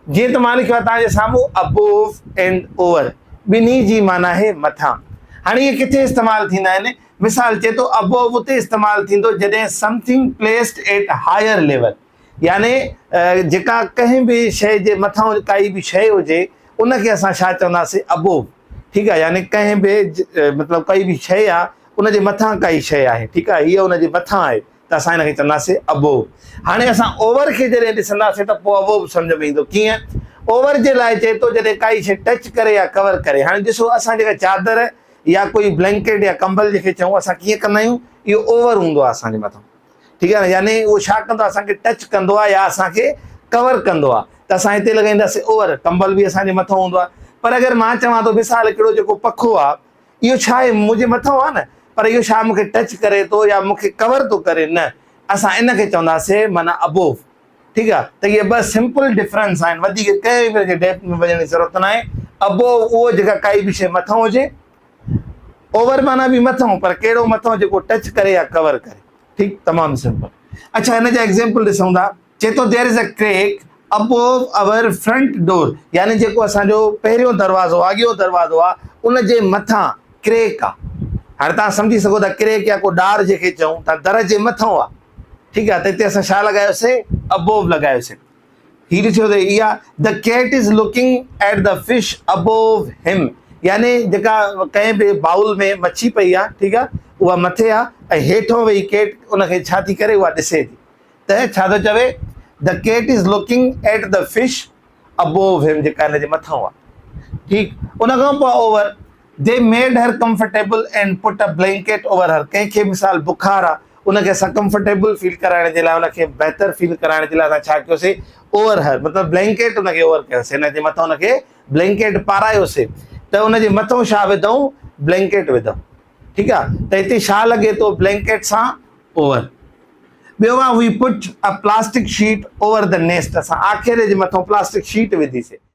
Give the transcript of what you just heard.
जी तो मां लिखियो आहे तव्हांजे साम्हूं अबोव एंड ओवर ॿिन्ही जी माना है मथां। हाणे ये किथे इस्तेमाल थींदा आहिनि? मिसाल चए तो अबोव उते इस्तेमाल थींदो जॾहिं something placed at higher level, यानी जेका कंहिं बि शइ जे मथां काई बि शइ हुजे उनखे असां छा चवंदासीं? अबोव। ठीकु आहे, यानी कंहिं बि मतिलबु काई बि शइ आहे उनजे मथां काई शइ आहे, ठीकु आहे, हीअ उनजे मथां आहे त असां हिनखे चवंदासीं अबोव। हाणे असां ओवर खे जॾहिं ॾिसंदासीं त पोइ अबोव सम्झ में ईंदो। कीअं? ओवर जे लाइ चए थो जॾहिं काई शइ टच करे या कवर करे। हाणे ॾिसो असां जेका चादर या कोई ब्लैंकेट या कंबल जंहिंखे चऊं असां कीअं कंदा आहियूं, इहो ओवर हूंदो आहे असांजे मथां, ठीकु आहे न, यानी उहो छा कंदो आहे? असांखे टच कंदो आहे या असांखे कवर कंदो आहे, त असां हिते लॻाईंदासीं ओवर। कंबल बि असांजे मथां हूंदो आहे। पर अगरि मां चवां थो मिसाल हिकिड़ो जेको पखो आहे इहो छा आहे? मुंहिंजे मथां आहे न, पर इहो छा मूंखे टच करे थो या मूंखे कवर थो करे? न, असां इनखे चवंदासीं माना अबोव। ठीकु आहे, त इहे ॿ सिंपल डिफरेंस आहिनि, वधीक कंहिं बि डेप्थ में वञण जी ज़रूरत न आहे। अबोव उहो जेका काई बि शइ मथां हुजे, ओवर माना बि मथां, पर कहिड़ो मथां? जेको टच करे या कवर करे। ठीकु, तमामु सिंपल। अच्छा, हिन जा एग्ज़ाम्पल ॾिसूं था। चए थो there is a crack above our front door, यानी जेको असांजो पहिरियों दरवाज़ो आहे, अॻियो दरवाज़ो आहे, उनजे मथां क्रेक आहे। हाणे तव्हां सम्झी सघो था क्रेक या को डार जंहिंखे चऊं था, दर जे मथां आहे। ठीकु आहे, त हिते असां छा लॻायोसीं? अबोव लॻायोसीं। हीअ ॾिसो त इहा the cat is looking at the fish above him, यानी जेका कंहिं बि बाउल में मच्छी पई आहे, ठीकु आहे, उहा मथे आहे ऐं हेठों वेही केट उनखे छा थी करे? उहा ॾिसे थी। त छा थो चवे? The cat is looking at the fish above him, जेका हिन जे मथां आहे। ठीकु, उन खां पोइ over they made her comfortable and put a blanket over हर। कंहिंखे मिसाल बुखार आहे, उनखे असां कंफर्टेबल फील कराइण जे लाइ, उनखे बहितर फील कराइण जे लाइ असां छा कयोसीं? ओवर हर, मतिलबु ब्लैंकेट उनखे ओवर कयोसीं, हिन जे मथां उनखे ब्लैंकेट पारायोसीं, त उनजे मथां छा विधऊं? ब्लैंकेट विधऊं। ठीकु आहे, त हिते छा लॻे थो? ब्लैंकेट सां ओवर। ॿियो आहे we put a plastic sheet over the nest, असां आखेरे जे मथां प्लास्टिक शीट विधीसीं।